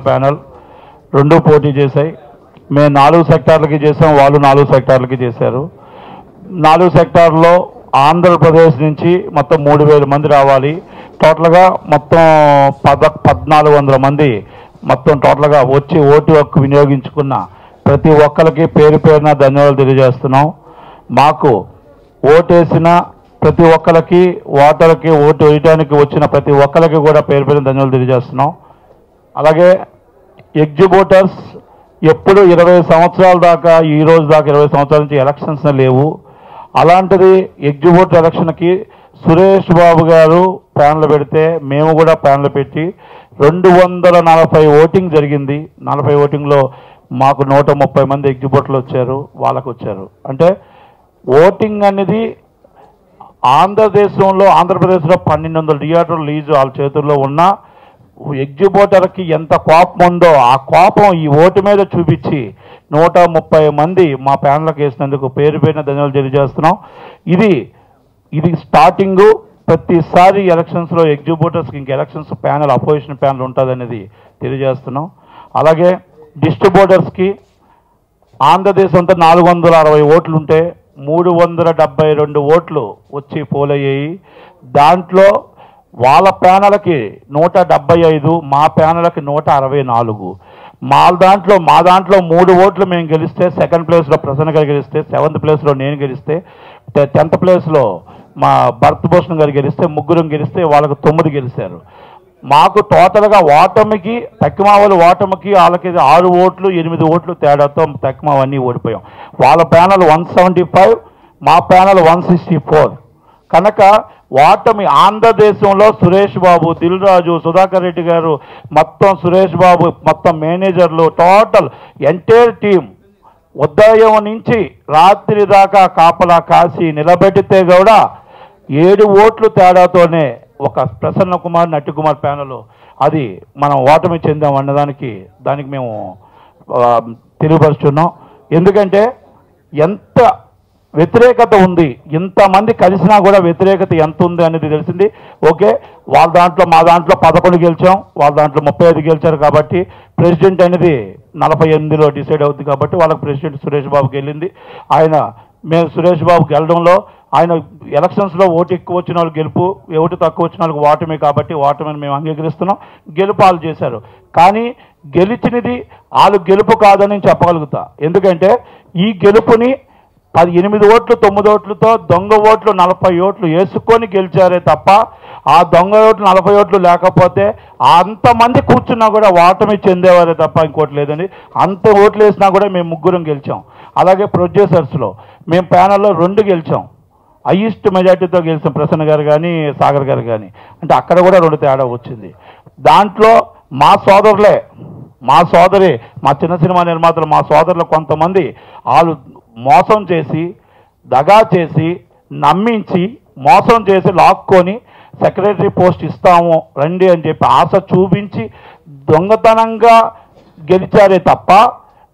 Panel రెండు పోటీ చేశాయి. మేము 4 సెక్టార్లకి చేసాం, వాళ్ళు 4 సెక్టార్లకి చేశారు. 4 సెక్టార్లో ఆంధ్రప్రదేశ్ నుంచి మొత్తం 3000 మంది రావాలి. టోటల్గా మొత్తం 1400 మంది మొత్తం టోటల్గా వచ్చి ఓటు హక్కు వినియోగించుకున్న ప్రతి ఒక్కరికి పేరు పేరున ధన్యవాదాలు తెలియజేస్తున్నాం. మాకు ఓటేసిన ప్రతి ఒక్కరికి, ఓటర్కి ఓటు వేయడానికి వచ్చిన ప్రతి ఒక్కరికి కూడా పేరు పేరున ధన్యవాదాలు తెలియజేస్తున్నాం. అలాగే ఎగ్జిబిటర్స్ ఎప్పుడు 20 సంవత్సరాల దాకా, ఈ రోజు దాకా 20 సంవత్సరాల నుంచి ఎలక్షన్స్ లేవు. అలాంటిది ఎగ్జిబిటర్ ఎలక్షన్కి సురేష్ బాబు గారు ప్యానల్ పెడితే మేము కూడా ప్యానల్ పెట్టి 240 ఓటింగ్ జరిగింది. 40 ఓటింగ్లో మాకు 130 మంది ఎగ్జిబిటర్లు వచ్చారు, వాళ్ళకు వచ్చారు. అంటే ఓటింగ్ అనేది ఆంధ్రప్రదేశ్లో 1200 థియేటర్లు లీజు వాళ్ళ చేతుల్లో ఉన్న ఎగ్జిబిటర్కి ఎంత కోపం ఉందో ఆ కోపం ఈ ఓటు మీద చూపించి 130 మంది మా ప్యానల్కి వేసినందుకు పేరు పేరున ధన్యవాదాలు తెలియజేస్తున్నాం. ఇది స్టార్టింగు. ప్రతిసారి ఎలక్షన్స్లో ఎగ్జిబిటర్స్కి ఇంక ఎలక్షన్స్ ప్యానల్, అపోజిషన్ ప్యానల్ ఉంటుందనేది తెలియజేస్తున్నాం. అలాగే డిస్ట్రిబ్యూటర్స్కి ఆంధ్రదేశం అంతా 460 ఓట్లు ఉంటే 372 ఓట్లు వచ్చి పోలయ్యాయి. దాంట్లో వాళ్ళ ప్యానల్కి 175, మా ప్యానల్కి 164. మా దాంట్లో 3 ఓట్లు మేము గెలిస్తే సెకండ్ ప్లేస్లో ప్రసన్న గారు గెలిస్తే, 7th ప్లేస్లో నేను గెలిస్తే, 10th ప్లేస్లో మా భరతభూషణ్ గారు గెలిస్తే, ముగ్గురం గెలిస్తే వాళ్ళకి 9 గెలిచారు. మాకు టోటల్గా ఓటమికి తక్కువ ఓటమికి వాళ్ళకి 6 ఓట్లు 8 ఓట్లు తేడాతో తక్కువ అన్నీ ఓడిపోయాం. వాళ్ళ ప్యానల్ 175, మా ప్యానల్ 164. కనుక ఓటమి ఆంధ్రదేశంలో సురేష్ బాబు, దిల్ రాజు, సుధాకర్ రెడ్డి గారు, మొత్తం సురేష్ బాబు, మొత్తం మేనేజర్లు, టోటల్ ఎంటైర్ టీం ఉదయం నుంచి రాత్రి దాకా కాపలా కాసి నిలబెడితే కూడా 7 ఓట్లు తేడాతోనే ఒక ప్రసన్న కుమార్, నట్టి కుమార్ ప్యానల్ అది మనం ఓటమి చెందాం అన్నదానికి మేము తెలియపరుస్తున్నాం. ఎందుకంటే ఎంత వ్యతిరేకత ఉంది, ఇంతమంది కలిసినా కూడా వ్యతిరేకత ఎంత ఉంది అనేది తెలిసింది. ఓకే, వాళ్ళ దాంట్లో మా దాంట్లో 11 గెలిచాం, వాళ్ళ దాంట్లో 35 గెలిచారు. కాబట్టి ప్రెసిడెంట్ అనేది 48లో డిసైడ్ అవుతుంది. కాబట్టి వాళ్ళకి ప్రెసిడెంట్ సురేష్ బాబుకి వెళ్ళింది. మేము సురేష్ బాబుకి వెళ్ళడంలో ఆయన ఎలక్షన్స్లో ఓటు ఎక్కువ వచ్చిన వాళ్ళు గెలుపు, ఓటు తక్కువ వచ్చిన వాళ్ళకి ఓటమే. కాబట్టి ఓటమిని మేము అంగీకరిస్తున్నాం. గెలుపు వాళ్ళు చేశారు, కానీ గెలిచినది వాళ్ళు గెలుపు కాదని చెప్పగలుగుతా. ఎందుకంటే ఈ గెలుపుని 8 ఓట్లు 9 ఓట్లతో దొంగ ఓట్లు 40 ఓట్లు వేసుకొని గెలిచారే తప్ప ఆ దొంగ ఓట్లు 40 ఓట్లు లేకపోతే అంతమంది కూర్చున్నా కూడా ఓటమి చెందేవారే తప్ప ఇంకోటి లేదండి. అంత ఓట్లు వేసినా కూడా మేము ముగ్గురం గెలిచాం. అలాగే ప్రొడ్యూసర్స్లో మేము ప్యానల్లో 2 గెలిచాం. హైయెస్ట్ మెజార్టీతో గెలిచాం, ప్రసన్న గారు కానీ సాగర్ గారు కానీ. అంటే అక్కడ కూడా 2 తేడా వచ్చింది. దాంట్లో మా సోదరులే, మా చిన్న సినిమా నిర్మాతలు, మా సోదరులు కొంతమంది వాళ్ళు మోసం చేసి, దగా చేసి, నమ్మించి, మోసం చేసి లాక్కొని సెక్రటరీ పోస్ట్ ఇస్తాము రండి అని చెప్పి ఆశ చూపించి దొంగతనంగా గెలిచారే తప్ప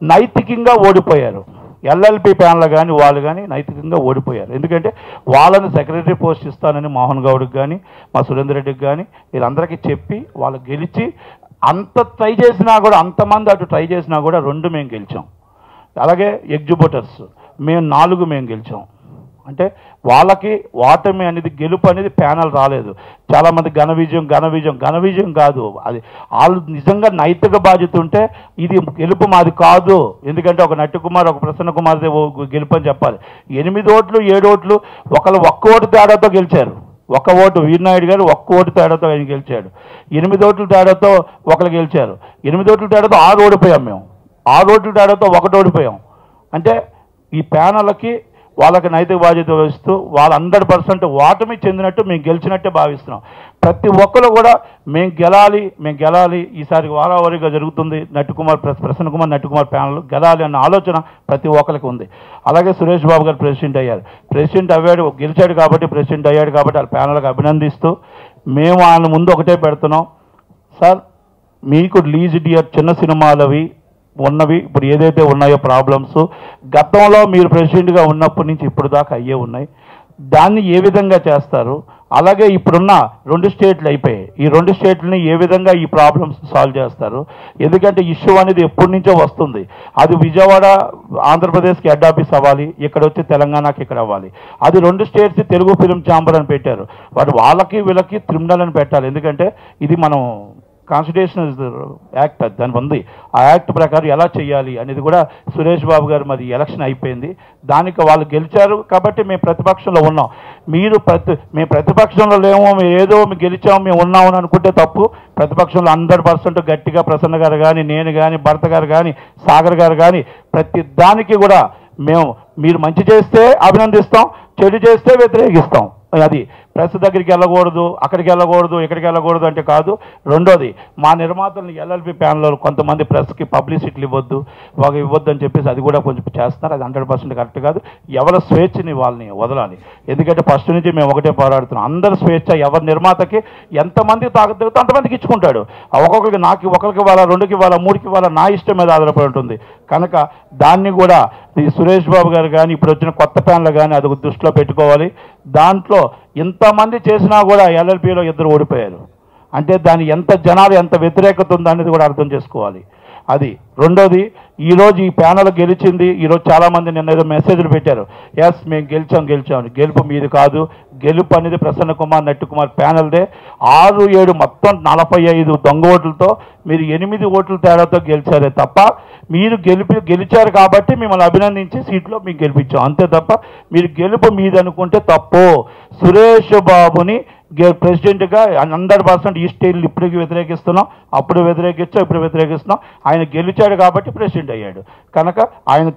నైతికంగా ఓడిపోయారు. ఎల్ఎల్పి ప్యానల్ కానీ వాళ్ళు కానీ నైతికంగా ఓడిపోయారు. ఎందుకంటే వాళ్ళని సెక్రటరీ పోస్ట్ ఇస్తానని మోహన్ గౌడ్కి కానీ మా సురేందర్ రెడ్డికి కానీ వీళ్ళందరికీ చెప్పి వాళ్ళు గెలిచి అంత ట్రై చేసినా కూడా, అంతమంది అటు ట్రై చేసినా కూడా 2 మేము గెలిచాం. అలాగే ఎగ్జిబిటర్స్ మేము 4 మేము గెలిచాం. అంటే వాళ్ళకి ఓటమి అనేది, గెలుపు అనేది ప్యానల్ రాలేదు. చాలామంది ఘన విజయం కాదు అది. వాళ్ళు నిజంగా నైతిక బాధ్యత ఉంటే ఇది గెలుపు మాది కాదు. ఎందుకంటే ఒక నట్టి కుమార్, ఒక ప్రసన్న కుమార్ గెలుపు అని చెప్పాలి. 8 ఓట్లు 7 ఓట్లు ఒకళ్ళు 1 ఓటు తేడాతో గెలిచారు. 1 ఓటు వీరనాయుడు గారు 1 ఓటు తేడాతో ఆయన గెలిచాడు. 8 ఓట్ల తేడాతో ఒకరు గెలిచారు. 8 ఓట్ల తేడాతో 6 ఓడిపోయాం మేము. 6 ఓట్ల తేడాతో 1 ఓడిపోయాం. అంటే ఈ ప్యానల్కి వాళ్ళకి నైతిక బాధ్యత వహిస్తూ వాళ్ళు 100% ఓటమి చెందినట్టు మేము గెలిచినట్టే భావిస్తున్నాం. ప్రతి ఒక్కరు కూడా మేము గెలాలి ఈసారి వారావారీగా జరుగుతుంది. ప్రసన్న కుమార్, నట్టి కుమార్ ప్యానల్ గెలాలి అన్న ఆలోచన ప్రతి ఒక్కరికి ఉంది. అలాగే సురేష్ బాబు గారు ప్రెసిడెంట్ అయ్యాడు, గెలిచాడు కాబట్టి ప్రెసిడెంట్ అయ్యాడు. కాబట్టి వాళ్ళ ప్యానల్కి అభినందిస్తూ మేము ఆయన ముందు ఒకటే పెడుతున్నాం, సార్ మీకు లీజ్ డియర్ చిన్న సినిమాలవి ఉన్నవి ఇప్పుడు ఏదైతే ఉన్నాయో ప్రాబ్లమ్స్ గతంలో మీరు ప్రెసిడెంట్గా ఉన్నప్పటి నుంచి ఇప్పుడు దాకా అయ్యే ఉన్నాయి. దాన్ని ఏ విధంగా చేస్తారు, అలాగే ఇప్పుడున్న 2 స్టేట్లు అయిపోయాయి. ఈ 2 స్టేట్లని ఏ విధంగా ఈ ప్రాబ్లమ్స్ సాల్వ్ చేస్తారు? ఎందుకంటే ఇష్యూ అనేది ఎప్పటి నుంచో వస్తుంది. అది విజయవాడ ఆంధ్రప్రదేశ్కి హెడ్ ఆఫీస్ అవ్వాలి, ఇక్కడ వచ్చి తెలంగాణకి ఇక్కడ అవ్వాలి. అది 2 స్టేట్స్ తెలుగు ఫిల్మ్ ఛాంబర్ అని పెట్టారు. వాళ్ళకి వీళ్ళకి క్రిమినల్ అని పెట్టాలి. ఎందుకంటే ఇది మనం కాన్స్టిట్యూషన్ యాక్ట్ దాని ఉంది. ఆ యాక్ట్ ప్రకారం ఎలా చేయాలి అనేది కూడా సురేష్ బాబు గారు మరి ఎలక్షన్ అయిపోయింది, దానికి వాళ్ళు గెలిచారు కాబట్టి మేము ప్రతిపక్షంలో ఉన్నాం. మేము ప్రతిపక్షంలో లేమో, మేము ఏదో మేము గెలిచాము మేము ఉన్నామని అనుకుంటే తప్పు. ప్రతిపక్షంలో 100% గట్టిగా ప్రసన్న గారు కానీ, నేను కానీ, భరత గారు కానీ, సాగర్ గారు కానీ ప్రతి దానికి కూడా మీరు మంచి చేస్తే అభినందిస్తాం, చెడు చేస్తే వ్యతిరేకిస్తాం. అది ప్రెస్ దగ్గరికి వెళ్ళకూడదు, అక్కడికి వెళ్ళకూడదు, ఇక్కడికి వెళ్ళకూడదు అంటే కాదు. రెండోది, మా నిర్మాతలను ఎల్ఎల్పి ప్యానల్లో కొంతమంది ప్రెస్కి పబ్లిసిటీలు ఇవ్వద్దు అని చెప్పేసి అది కూడా కొంచెం చేస్తున్నారు. అది 100% కరెక్ట్ కాదు. ఎవరి స్వేచ్ఛని వాళ్ళని వదలాలి. ఎందుకంటే ఫస్ట్ నుంచి మేము ఒకటే పోరాడుతున్నాం, అందరి స్వేచ్ఛ. ఎవరి నిర్మాతకి ఎంతమంది తాగుతుందో అంతమందికి ఇచ్చుకుంటాడు. ఒక్కొక్కరికి ఒకరికి ఇవ్వాలా, 2కి ఇవ్వాలా, 3కి ఇవ్వాలా, నా ఇష్టం మీద ఆధారపడి ఉంటుంది. కనుక దాన్ని కూడా ఈ సురేష్ బాబు గారు కానీ ఇప్పుడు వచ్చిన కొత్త ప్యాన్లు కానీ అది దృష్టిలో పెట్టుకోవాలి. దాంట్లో ఇంతమంది చేసినా కూడా ఎల్ఎల్పిలో 2 ఓడిపోయారు అంటే దాని ఎంత జనాలు ఎంత వ్యతిరేకత ఉందనేది కూడా అర్థం చేసుకోవాలి. అది రెండోది, ఈరోజు ఈ ప్యానల్ గెలిచింది. ఈరోజు చాలామంది నిన్న ఏదో మెసేజ్లు పెట్టారు, ఎస్ మేము గెలిచాం. గెలుపు మీది కాదు, గెలుపు అనేది ప్రసన్న కుమార్, నట్టు కుమార్ ప్యానల్దే. 6-7 మొత్తం 45 దొంగ ఓట్లతో మీరు 8 ఓట్ల తేడాతో గెలిచారే తప్ప మీరు గెలిచారు కాబట్టి మిమ్మల్ని అభినందించి సీట్లో మీకు గెలిపించాం అంతే తప్ప మీరు గెలుపు మీది అనుకుంటే తప్పు. సురేష్ బాబుని ప్రెసిడెంట్గా 100% ఈ స్టైల్ ఇప్పటికి వ్యతిరేకిస్తున్నాం, అప్పుడు వ్యతిరేకించాం, ఇప్పుడు వ్యతిరేకిస్తున్నాం. ఆయన గెలిచాడు కాబట్టి ప్రెసిడెంట్ అయ్యాడు కనుక ఆయన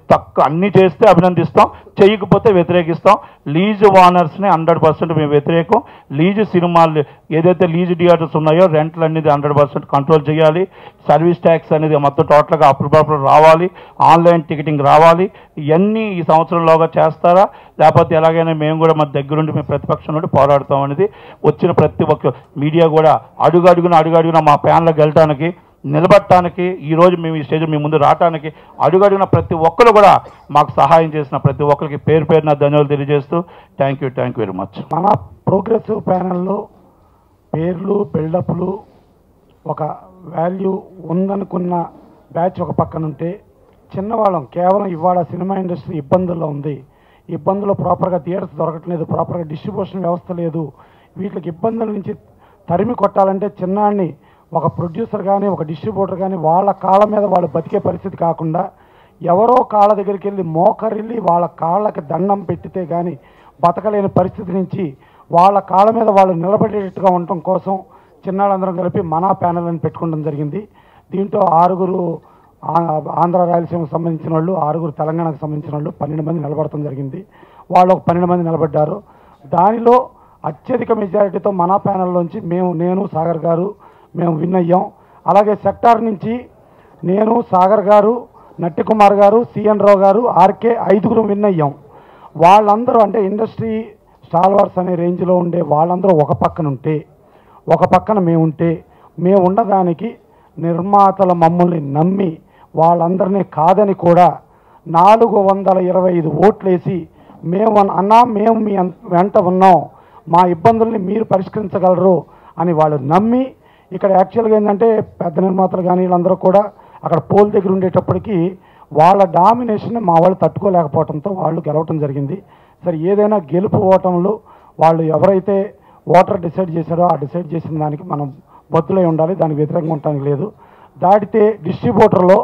అన్నీ చేస్తే అభినందిస్తాం, చేయకపోతే వ్యతిరేకిస్తాం. లీజ్ ఓనర్స్ని 100% మేము వ్యతిరేకం. లీజు సినిమాలు ఏదైతే లీజు థియేటర్స్ ఉన్నాయో రెంట్లు అనేది 100% కంట్రోల్ చేయాలి. సర్వీస్ ట్యాక్స్ అనేది మొత్తం టోటల్గా అప్రూవల్ రావాలి. ఆన్లైన్ టికెటింగ్ రావాలి. ఇవన్నీ ఈ సంవత్సరంలోగా చేస్తారా, లేకపోతే ఎలాగైనా మేము కూడా మన దగ్గరుండి మేము ప్రతిపక్షం నుండి పోరాడుతాం అనేది వచ్చిన ప్రతి ఒక్క మీడియా కూడా అడుగడుగున మా ప్యాన్లకు వెళ్ళటానికి, నిలబడటానికి, ఈరోజు మేము ఈ స్టేజ్ మీ ముందు రావటానికి అడుగడుగున ప్రతి ఒక్కరు కూడా మాకు సహాయం చేసిన ప్రతి ఒక్కరికి పేరు పేరున ధన్యవాదాలు తెలియజేస్తూ థ్యాంక్ యూ వెరీ మచ్. మన ప్రోగ్రెసివ్ ప్యానల్లో పేర్లు బిల్డప్లు ఒక వాల్యూ ఉందనుకున్న బ్యాచ్ ఒక పక్కనుంటే, చిన్నవాళ్ళం కేవలం ఇవాళ సినిమా ఇండస్ట్రీ ఇబ్బందుల్లో ఉంది, ఇబ్బందులు ప్రాపర్గా థియేటర్స్ దొరకట్లేదు, ప్రాపర్గా డిస్ట్రిబ్యూషన్ వ్యవస్థ లేదు, వీటికి ఇబ్బందుల నుంచి తరిమి కొట్టాలంటే చిన్నాన్ని ఒక ప్రొడ్యూసర్ కానీ ఒక డిస్ట్రిబ్యూటర్ కానీ వాళ్ళ కాళ్ళ మీద వాళ్ళు బతికే పరిస్థితి కాకుండా ఎవరో కాళ్ళ దగ్గరికి వెళ్ళి మోకరిల్లి వాళ్ళ కాళ్ళకి దండం పెట్టితే కానీ బతకలేని పరిస్థితి నుంచి వాళ్ళ కాళ్ళ మీద వాళ్ళు నిలబడేటట్టుగా ఉండటం కోసం చిన్నాళ్ళందరం కలిపి మన ప్యానల్ అని పెట్టుకోవడం జరిగింది. దీంట్లో 6 ఆంధ్ర రాయలసీమకు సంబంధించిన వాళ్ళు, 6 తెలంగాణకు సంబంధించిన వాళ్ళు 12 మంది నిలబడటం జరిగింది. వాళ్ళు ఒక 12 మంది నిలబడ్డారు. దానిలో అత్యధిక మెజారిటీతో మన ప్యానల్లోంచి నేను సాగర్ గారు మేము విన్ అయ్యాం. అలాగే సెక్టార్ నుంచి నేను, సాగర్ గారు, నట్టి కుమార్ గారు, సిఎన్ రావు గారు, ఆర్కే 5 విన్ అయ్యాం. వాళ్ళందరూ అంటే ఇండస్ట్రీ స్టాల్వర్స్ అనే రేంజ్లో ఉండే వాళ్ళందరూ ఒక పక్కన ఉంటే, ఒక పక్కన మేము ఉండడానికి నిర్మాతల మమ్మల్ని నమ్మి వాళ్ళందరినీ కాదని కూడా 425 ఓట్లేసి మేము మీ వెంట ఉన్నాం, మా ఇబ్బందుల్ని మీరు పరిష్కరించగలరు అని వాళ్ళు నమ్మి, ఇక్కడ యాక్చువల్గా ఏంటంటే పెద్ద నిర్మాతలు కానీ వీళ్ళందరూ కూడా అక్కడ పోల్ దగ్గర ఉండేటప్పటికీ వాళ్ళ డామినేషన్ మా వాళ్ళు తట్టుకోలేకపోవడంతో వాళ్ళు గెలవటం జరిగింది. సరే, ఏదైనా గెలుపు ఓటములు వాళ్ళు ఎవరైతే ఓటర్ డిసైడ్ చేశారో ఆ డిసైడ్ చేసిన దానికి మనం బద్దులై ఉండాలి, దానికి వ్యతిరేకంగా ఉండటానికి లేదు. దాటితే డిస్ట్రిబ్యూటర్లో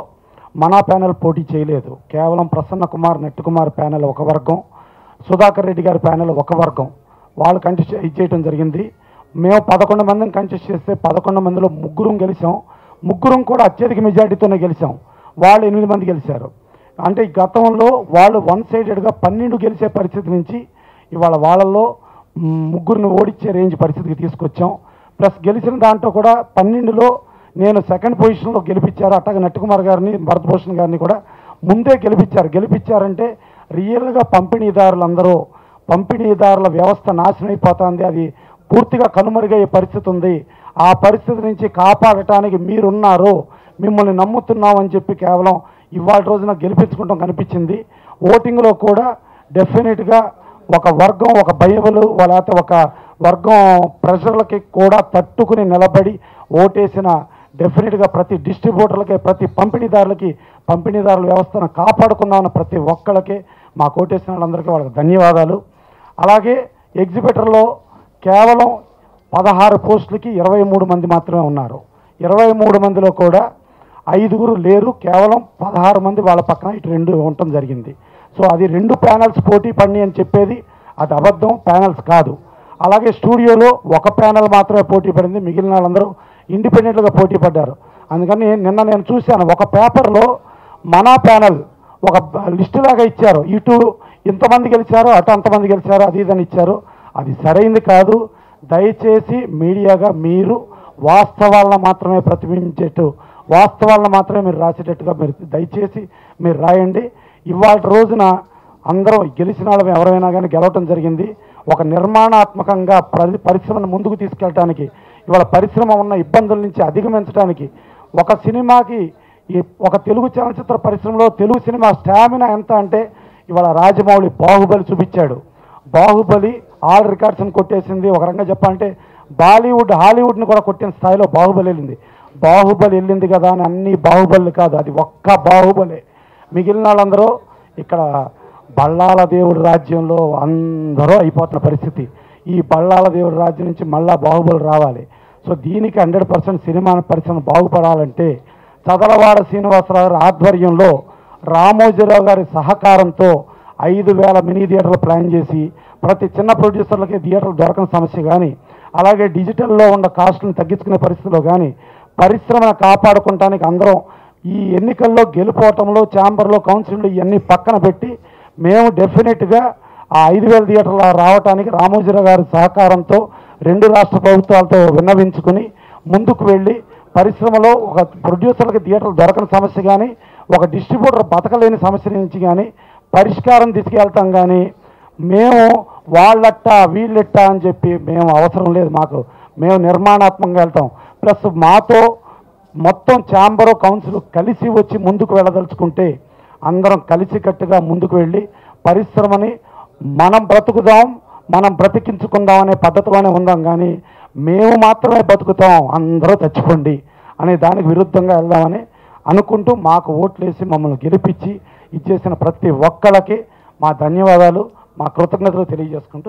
మన ప్యానెల్ పోటీ చేయలేదు. కేవలం ప్రసన్న కుమార్, నట్టి కుమార్ ప్యానెల్ ఒక వర్గం, సుధాకర్ రెడ్డి గారి ప్యానెల్ ఒక వర్గం, వాళ్ళు కంటెస్ట్ చేయటం జరిగింది. మేము 11 మందిని కంటెస్ట్ చేస్తే 11 మందిలో 3 గెలిచాం. 3 కూడా అత్యధిక మెజార్టీతోనే గెలిచాం. వాళ్ళు 8 మంది గెలిచారు. అంటే గతంలో వాళ్ళు 1 సైడెడ్గా 12 గెలిచే పరిస్థితి నుంచి ఇవాళ వాళ్ళల్లో 3 ఓడించే రేంజ్ పరిస్థితికి తీసుకొచ్చాం. ప్లస్ గెలిచిన దాంట్లో కూడా 12లో నేను సెకండ్ పొజిషన్లో గెలిపించారు. అట్టగా నట్టికుమార్ గారిని, భరతభూషణ్ గారిని కూడా ముందే గెలిపించారంటే రియల్గా పంపిణీదారుల వ్యవస్థ నాశనం అయిపోతుంది, అది పూర్తిగా కనుమరుగయ్యే పరిస్థితి ఉంది. ఆ పరిస్థితి నుంచి కాపాడటానికి మీరున్నారు, మిమ్మల్ని నమ్ముతున్నామని చెప్పి కేవలం ఇవాళ రోజున గెలిపించుకుంటాం కనిపించింది. ఓటింగ్లో కూడా డెఫినెట్గా ఒక వర్గం ఒక భయములు లేకపోతే ఒక వర్గం ప్రెషర్లకి కూడా తట్టుకుని నిలబడి ఓటేసిన డెఫినెట్గా ప్రతి డిస్ట్రిబ్యూటర్లకి ప్రతి పంపిణీదారుల వ్యవస్థను కాపాడుకుందామన్న ప్రతి ఒక్కళ్ళకి మా ఓటేసిన వాళ్ళందరికీ వాళ్ళకి ధన్యవాదాలు. అలాగే ఎగ్జిబిటర్లో కేవలం 16 పోస్టులకి 23 మంది మాత్రమే ఉన్నారు. 23 మందిలో కూడా 5 లేరు, కేవలం 16 మంది వాళ్ళ పక్కన ఇటు 2 ఉండటం జరిగింది. సో అది 2 ప్యానల్స్ పోటీ పడినాయి అని చెప్పేది అది అబద్ధం, ప్యానల్స్ కాదు. అలాగే స్టూడియోలో ఒక ప్యానల్ మాత్రమే పోటీ పడింది, మిగిలిన వాళ్ళందరూ ఇండిపెండెంట్గా పోటీ పడ్డారు. అందుకని నిన్న నేను చూశాను, ఒక పేపర్లో మన ప్యానల్ ఒక లిస్టు లాగా ఇచ్చారు, ఇటు ఇంతమంది గెలిచారు అటు అంతమంది గెలిచారు అది ఇదని ఇచ్చారు. అది సరైంది కాదు. దయచేసి మీడియాగా మీరు వాస్తవాలను మాత్రమే ప్రతిబింబించేట్టు, వాస్తవాలను మాత్రమే మీరు రాసేటట్టుగా దయచేసి మీరు రాయండి. ఇవాళ రోజున అందరూ గెలిచిన వాళ్ళం ఎవరైనా కానీ గెలవటం జరిగింది. ఒక నిర్మాణాత్మకంగా పరిశ్రమను ముందుకు తీసుకెళ్ళటానికి, ఇవాళ పరిశ్రమ ఉన్న ఇబ్బందుల నుంచి అధిగమించడానికి, ఒక సినిమాకి ఒక తెలుగు చలనచిత్ర పరిశ్రమలో తెలుగు సినిమా స్టామినా ఎంత అంటే ఇవాళ రాజమౌళి బాహుబలి చూపించాడు. బాహుబలి ఆల్ రికార్డ్స్ని కొట్టేసింది. ఒక రకంగా చెప్పాలంటే బాలీవుడ్ హాలీవుడ్ని కూడా కొట్టిన స్థాయిలో బాహుబలి వెళ్ళింది. బాహుబలి వెళ్ళింది కదా అని అన్ని బాహుబలి కాదు, అది ఒక్క బాహుబలే. మిగిలిన వాళ్ళందరూ ఇక్కడ బళ్ళాల దేవుడి రాజ్యంలో అందరూ అయిపోతున్న పరిస్థితి. ఈ బళ్ళాల దేవుడి రాజ్యం నుంచి మళ్ళా బాహుబలి రావాలి. సో దీనికి 100% సినిమా పరిశ్రమ బాగుపడాలంటే చదలవాడ శ్రీనివాసరావు గారి ఆధ్వర్యంలో రామోజీరావు గారి సహకారంతో 5,000 మినీ థియేటర్లు ప్లాన్ చేసి ప్రతి చిన్న ప్రొడ్యూసర్లకి థియేటర్లు దొరకని సమస్య కానీ, అలాగే డిజిటల్లో ఉన్న కాస్ట్లను తగ్గించుకునే పరిస్థితిలో కానీ పరిశ్రమను కాపాడుకోవటానికి అందరం ఈ ఎన్నికల్లో గెలుపోవటంలో ఛాంబర్లో కౌన్సిల్లో ఇవన్నీ పక్కన పెట్టి మేము డెఫినెట్గా ఆ 5,000 థియేటర్లు రావడానికి రామోజీరావు గారి సహకారంతో 2 రాష్ట్ర ప్రభుత్వాలతో విన్నవించుకుని ముందుకు వెళ్ళి పరిశ్రమలో ఒక ప్రొడ్యూసర్లకి థియేటర్లు దొరకని సమస్య కానీ, ఒక డిస్ట్రిబ్యూటర్ బతకలేని సమస్య నుంచి కానీ పరిష్కారం తీసుకెళ్తాం. కానీ మేము వాళ్ళట్ట వీళ్ళెట్ట అని చెప్పి మేము అవసరం లేదు. మేము నిర్మాణాత్మకంగా వెళ్తాం. ప్లస్ మాతో మొత్తం ఛాంబరు కౌన్సిల్ కలిసి వచ్చి ముందుకు వెళ్ళదలుచుకుంటే అందరం కలిసికట్టుగా ముందుకు వెళ్ళి పరిశ్రమని మనం బ్రతుకుదాం, మనం బ్రతికించుకుందాం అనే పద్ధతిలోనే ఉందాం. కానీ మేము మాత్రమే బతుకుతాం, అందరూ చచ్చిపోండి అనే దానికి విరుద్ధంగా వెళ్దామని అనుకుంటూ మాకు ఓట్లేసి మమ్మల్ని గెలిపించి ఇచ్చేసిన ప్రతి ఒక్కళ్ళకి మా ధన్యవాదాలు, మా కృతజ్ఞతలు తెలియజేసుకుంటూ